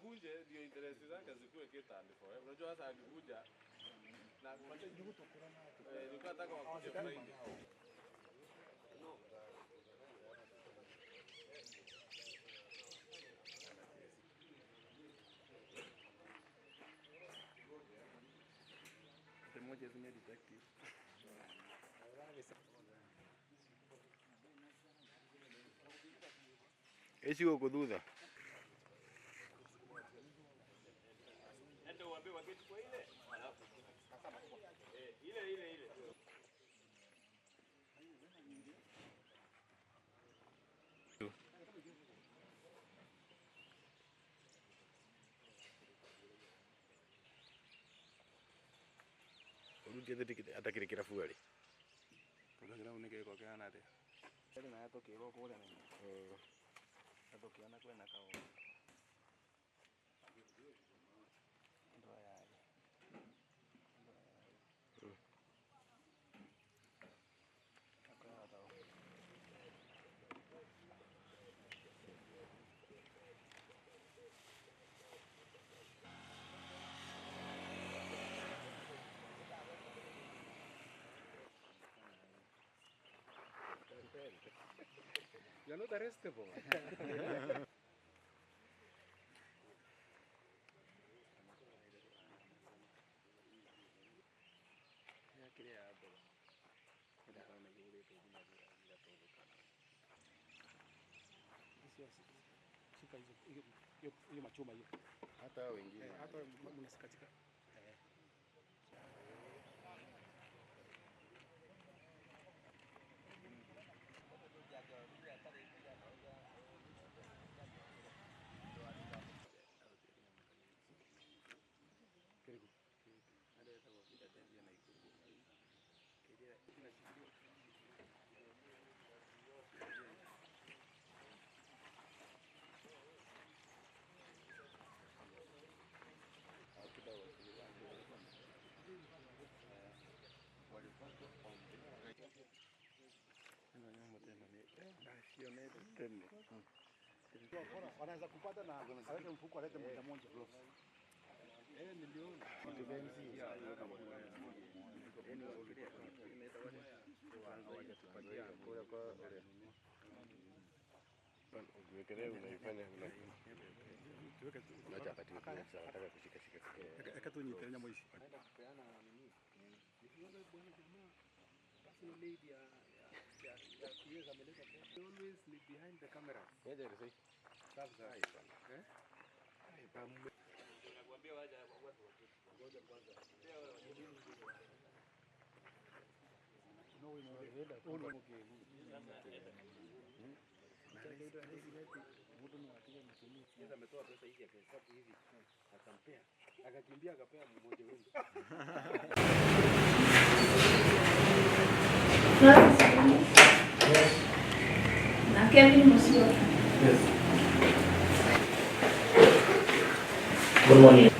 akuje ndio interest zake zikuwe kitandiko. Unajua sasa akikuja na nilikuwa nataka wakuje Friday. Moja zime detective. Esi uko thutha. Ndio waambie waketi kwa ile. Alafu ile. Atakirikira fuari. Tunagira unike kwa kana ate. Sasa na yato kiro kule na. Yato kiana kwenda kao. Ndo yale. You're not arrestable. Hiyo machuma hiyo. Hata wengine. Hata mnasikatika. Wanaweza kupata na alete mfuko alete moja moja gloves. Niliona. Ukiwekelea unaifanya unaacha katika nataka kushika akatu nyitanya moishi. Lady always be behind the camera. Ngoja nisai. Sasa nakwambia waje watu ngoja kwanza. No we know the header. Sasa ametoa pesa hizi akahesabu hivi. Akampea. Akakimbia akapea mmoja wengi. Na Kevin Musio. Yes. Good morning.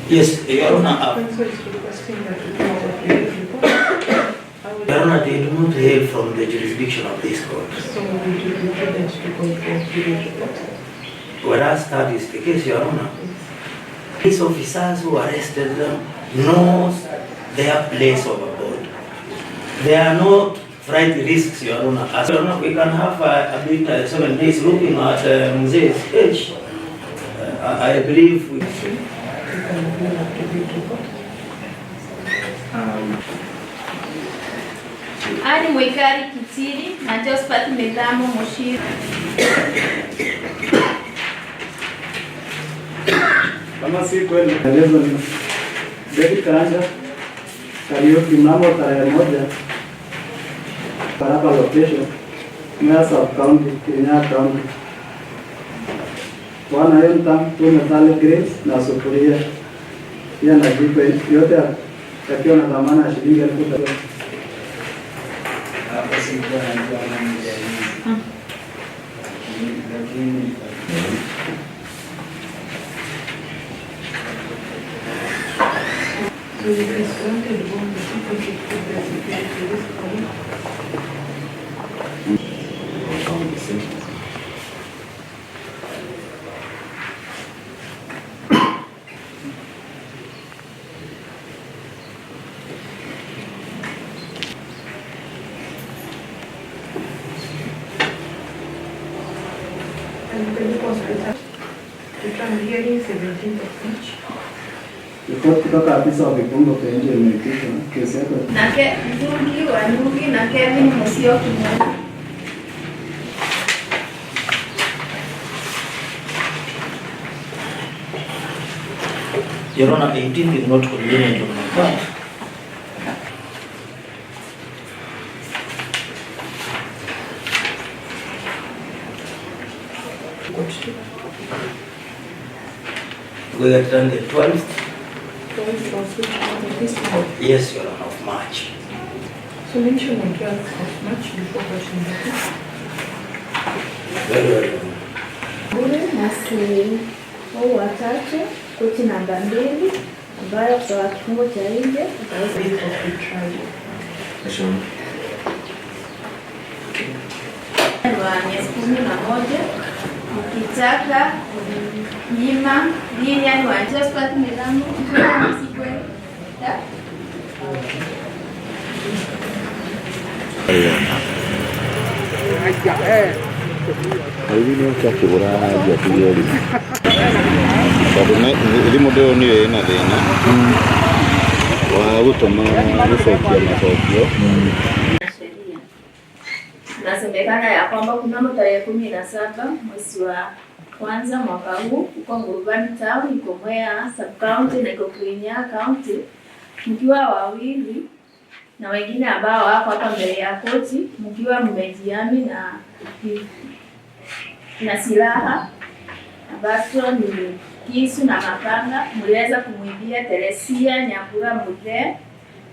Yes, Your Honor. Your Honor, they do not hail from the jurisdiction of this court. So would you be prudent to go for video report? Whereas that is the case, Your Honor. These officers who arrested them knows their place of abode. They are not flight risks, Your Honor. As Your Honor, we can have a bit 7 days looking at Muse's age. I believe we Ani Mwikari Kitiri na Josephat Medamo Moshiri. Kama si kweli maelezo ni David Karanja Karaoke mnamo tarehe 1 Karaba location Mea Sub County Kirinyaga County. Bwana Yonta tumetale Grace na sufuria pia na jiko yote yakiwa na dhamana ya shilingi 1000. Hapo si kwa Ripoti kutoka afisa wa vifungo vya nje imeitishwa. Kesi yako Na Ndugi wa Ndugi na Kevin Musyoki. Your Honor, 18th is not convenient on my part. We are done the 12th. Yes, Your Honor, of March. So mention on 12th of March before watching the Very well. Bure nasi au watatu koti namba 2 ambayo kwa kifungo cha nje utaweza wa miezi 11 ukitaka nyima Lilian wa Josephat Milamu sikwe Elimu cyakibura yakiyeri. Babone elimu ndio niyo ina thina. Wa gutuma gucokia macokio. Nasemekana ya kwamba kunamo tarehe 17 mwezi wa kwanza mwaka huu uko Ngurubani Town, iko Mwea sub county na iko Kirinyaga county, mkiwa wawili na wengine ambao wako hapa mbele ya koti, mkiwa mmejiami na silaha ambazo ni kisu na mapanga, mliweza kumwibia Teresia Nyambura Muthe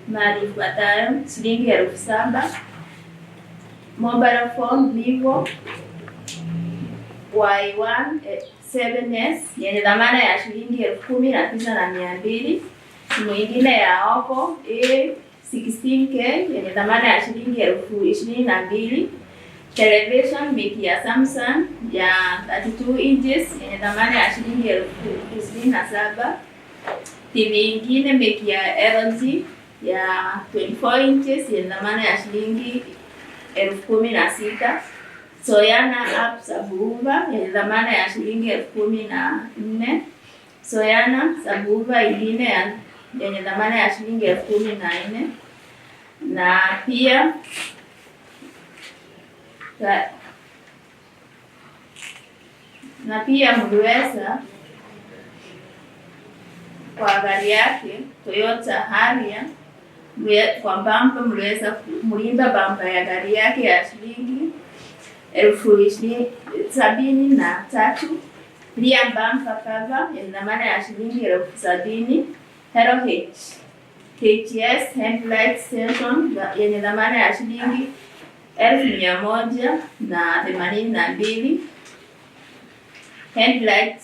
mali ifuatayo: shilingi 7,000, mobile phone Vivo Y1 7S yenye dhamana ya shilingi 19,200, simu nyingine ya Oppo A16K yenye dhamana ya shilingi 22,000, television miki ya Samsung ya 32 inches yenye dhamana ya shilingi 27,000, TV nyingine miki ya LG ya 24 inches yenye dhamana ya shilingi 16,000, Soyana app subwoofer yenye dhamana ya shilingi 14,000, Soyana subwoofer ingine yenye dhamana ya shilingi 14,000, na pia mliweza kwa gari yake Toyota Harrier kwa bampa, mliweza mlimba bampa ya gari yake ya shilingi 73,000, pia bampa cover yenye dhamana ya shilingi 70,000, Hero HS headlight station yenye dhamana ya shilingi 1,182, headlight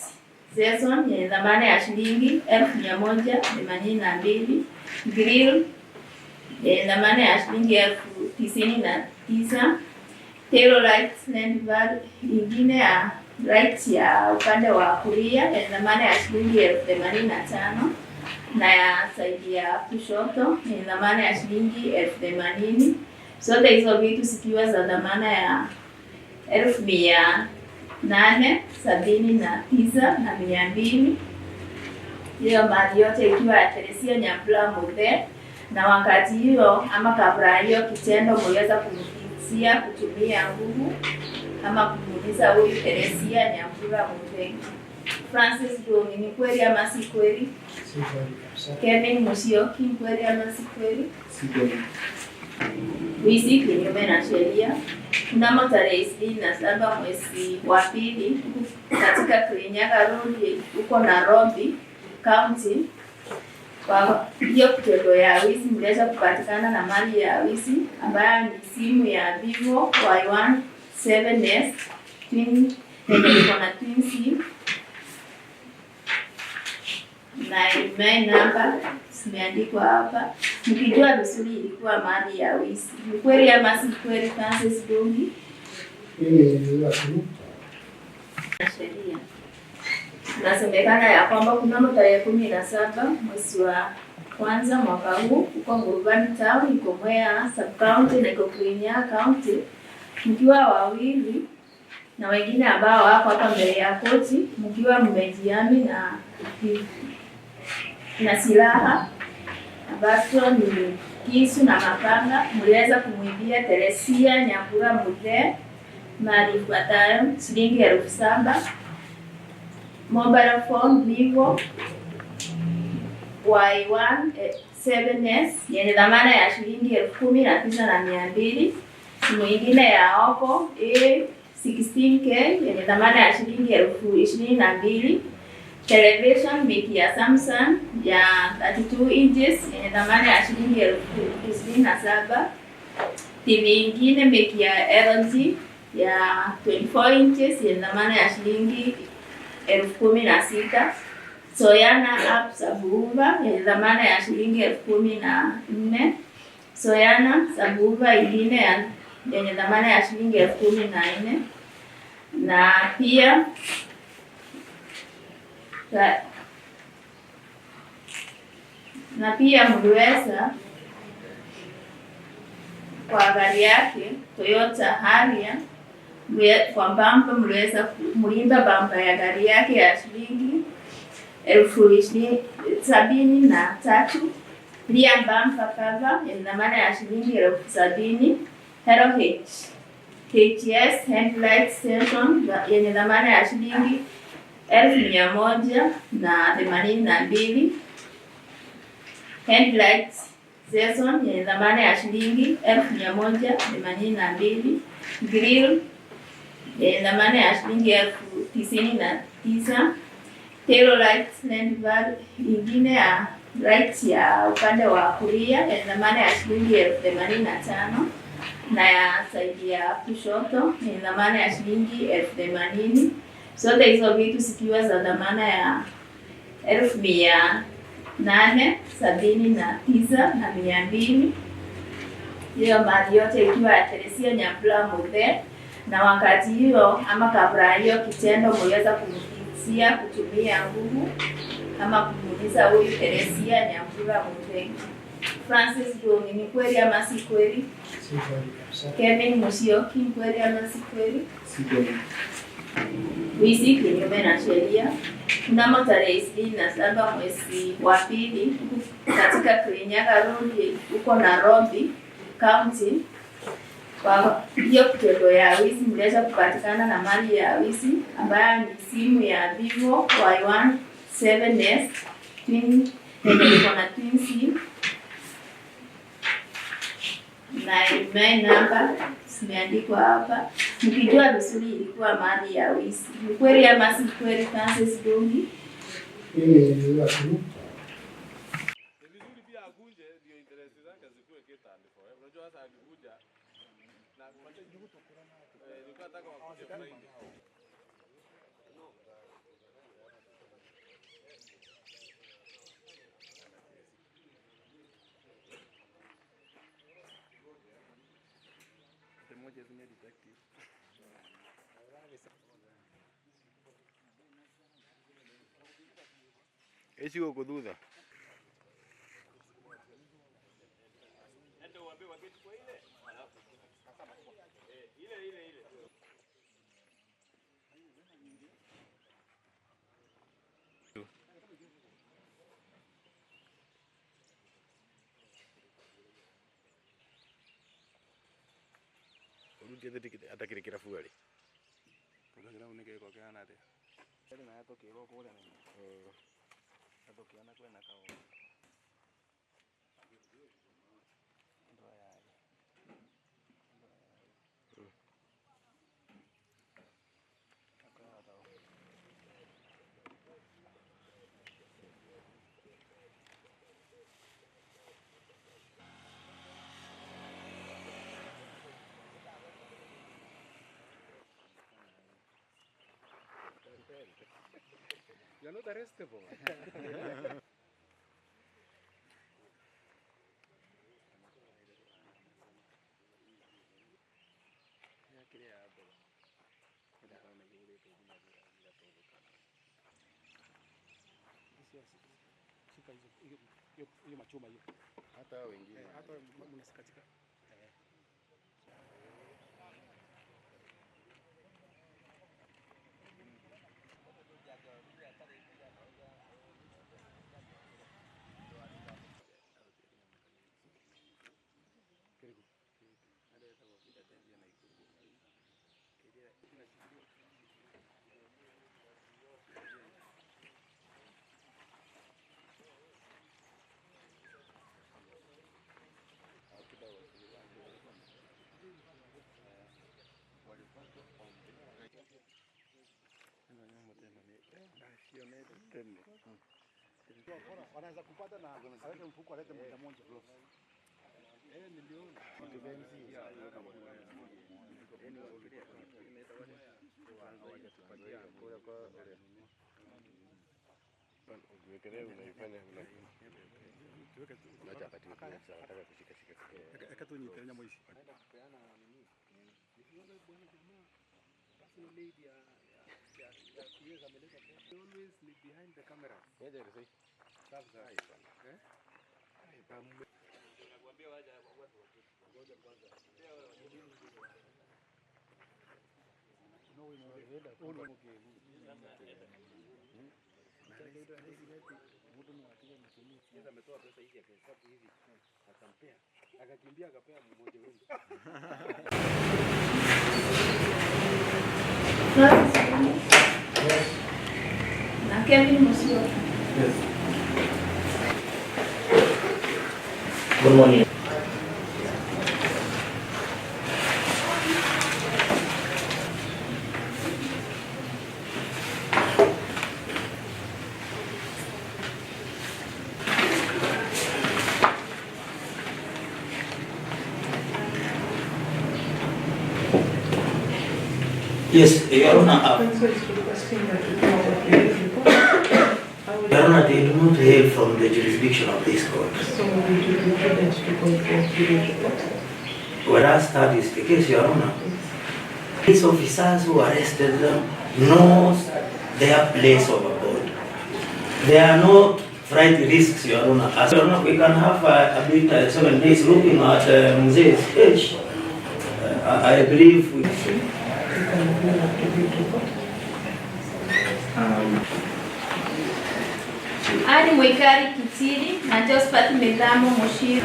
station yenye dhamana ya shilingi 1,182, grill yenye dhamana ya shilingi 99,000, tail light bar ingine ya light ya upande wa kulia yenye dhamana ya shilingi 85,000 na ya saidi ya kushoto yenye dhamana ya shilingi 80,000. Zote hizo vitu zikiwa za dhamana ya 1,879,200. Hiyo mali yote ikiwa ya Teresia Nyambura Muthe, na wakati hiyo ama kabla hiyo kitendo mliweza kumtishia kutumia nguvu ama kumuuliza huyu Teresia Nyambura Muthe. Francis Domi, ni kweli ama si kweli? si kweli. Kevin Musyoki, kweli ama si kweli? Si kweli. Wizi kinyume na sheria. Mnamo tarehe 27 mwezi wa pili katika Kirinyaga Road huko Nairobi County, kwa hiyo kitendo ya wizi mliweza kupatikana na mali ya wizi ambayo ni simu ya Vivo Y1 7S yenye iko na twin SIM na email number zimeandikwa hapa. Mkijua vizuri ilikuwa mali ya wizi. Ni kweli ama si kweli, Francis Dungi? Sheria nasemekana ya kwamba kunamo tarehe 17 mwezi wa kwanza mwaka huu uko Ngurubani Town, iko Mwea sub county na iko Kirinyaga county, mkiwa wawili na wengine ambao wako hapa mbele ya koti, mkiwa mmejiami na silaha ambazo ni kisu na mapanga, mliweza kumwibia Teresia Nyambura Muthee mali ifuatayo: shilingi 7,000, mobile phone Vivo Y1 7S yenye dhamana ya shilingi 19,200, simu ingine ya Oppo A16K yenye dhamana ya shilingi 22,000, television big ya Samsung ya 32 inches yenye dhamana ya shilingi 27,000, TV ingine big ya LG ya 24 inches yenye dhamana ya shilingi 16,000, Soyana app subwoofer yenye dhamana ya shilingi 14,000, Soyana subwoofer ingine yenye dhamana ya shilingi 14,000, na pia mliweza kwa gari yake Toyota Harrier kwa bampa, mliweza mlimba bampa ya gari yake ya shilingi 73,000, pia bampa cover yenye dhamana ya shilingi 70,000, Hero HS headlight station yenye dhamana ya shilingi 1,182, headlight station yenye dhamana ya shilingi 1,182, grill yenye dhamana ya shilingi 99,000, tail light handbar ingine ya light ya upande wa kulia yenye dhamana ya shilingi 85,000, na ya saidi ya kushoto yenye dhamana ya shilingi 80,000. Zote hizo vitu zikiwa za dhamana ya 1,879,200. Hiyo mali yote ikiwa ya Teresia Nyambura Muthee, na wakati hiyo ama kabla hiyo kitendo mliweza kumkisia kutumia nguvu ama kumuuliza huyu Teresia Nyambura Muthee. Francis Dungi, ni kweli ama si kweli? Si kweli. Kevin Musyoki, ni kweli ama si kweli? Si kweli. Wizi kinyume na sheria. Mnamo tarehe 27 mwezi wa pili katika Kirinyaga Road huko Nairobi County, kwa hiyo kitendo ya wizi mliweza kupatikana na mali ya wizi ambayo ni simu ya Vivo Y1 7S yenye iko na twin SIM na email number zimeandikwa hapa. Mkijua vizuri ilikuwa mali ya wizi. Ni kweli ama si kweli, Francis Dungi? Ni vizuri pia akuje ndio interest zake zikuwe kitandiko. Unajua sasa akikuja na nilikuwa nataka wakuje Friday. Moja zenye detective. Esi uko thutha. Atakirikira fuari. Tukagira unike kwa kana ate. Ndio na yato kiro kule na. Atokiana kwenda kao. You're not arrestable. kile hapo. Ndio kama yule tena bila tofauti. Shika hiyo machoma hiyo. Hata wengine. Hata mnasikatika. Wanaweza kupata na alete mfuko alete moja moja. Niliona. Ukiwekelea unaifanya unaacha katika nataka kushika shika. Akatu ni tena mwishi. Always behind the camera. Nakwambia waje watu ngoja kwanza. Sasa ametoa pesa hizi akahesabu hivi akampea akakimbia akapea mmoja wengi. Na Kevin Musio. Yes. Good morning. Yes, Your Honor. Your Honor, they do not hail from the jurisdiction of this court. So we do the evidence to go for the report. Whereas that is the case, Your Honor. These officers who arrested them knows their place overboard. They are not flight risks, Your Honor. As Your Honor, we can have a bit 7 days looking at Muse's age. I believe we Ani Mwikari Kitiri na Josephat Methamo Mushiri.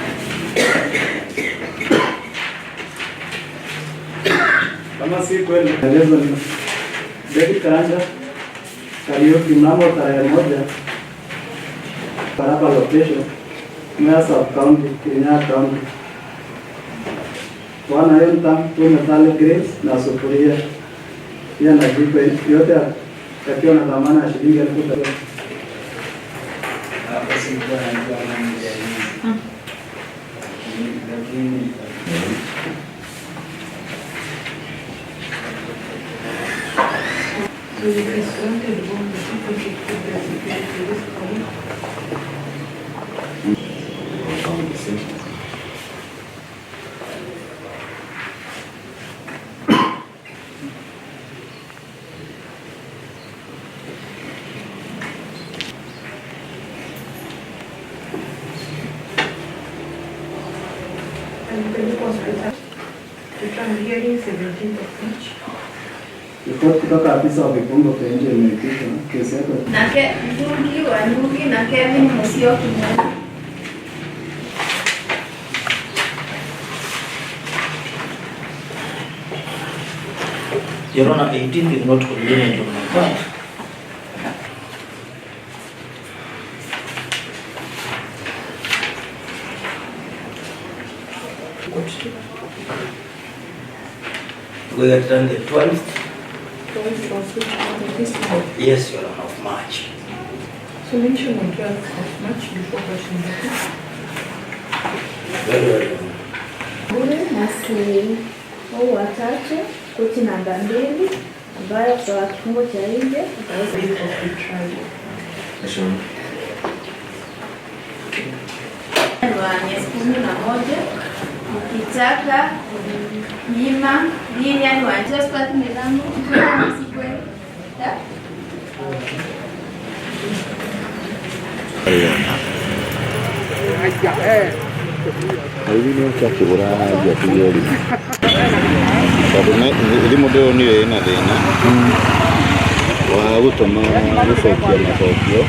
Kama si kweli maelezo ni David Karanja Kariuki mnamo tarehe 1 Karaba location Mea Sub County Kirinyaga County wana yenta tumetale Grace na sufuria pia na jiko yote yakiwa na dhamana ya shilingi 1000. Hapo si kwa nani lakini So it is granted on the people to put their security to this point. And the hospital, the trial hearing 17th of March. ripoti kutoka afisa wa vifungo vya nje imepitwa kesi yako Na Ndugi wa Ndugi na Kevin Musio Kimani. Your Honor, 18th is not convenient on my part. We had done the 12th. Yes, Your Honor, of March. So mention on 12th of March before question number 2. Very well, Your Honor. Bure nasi au watatu koti namba 2 ambayo kwa kifungo cha nje utaweza Of the trial. Yes, Your Honor. wa miezi 11 ukitaka mima dini yani wanja spati nidhamu sikwe da Elimu cha kiburaji atiyeli. Sababu elimu ndio niwe ina thina. Wa gutuma gucokia macokio.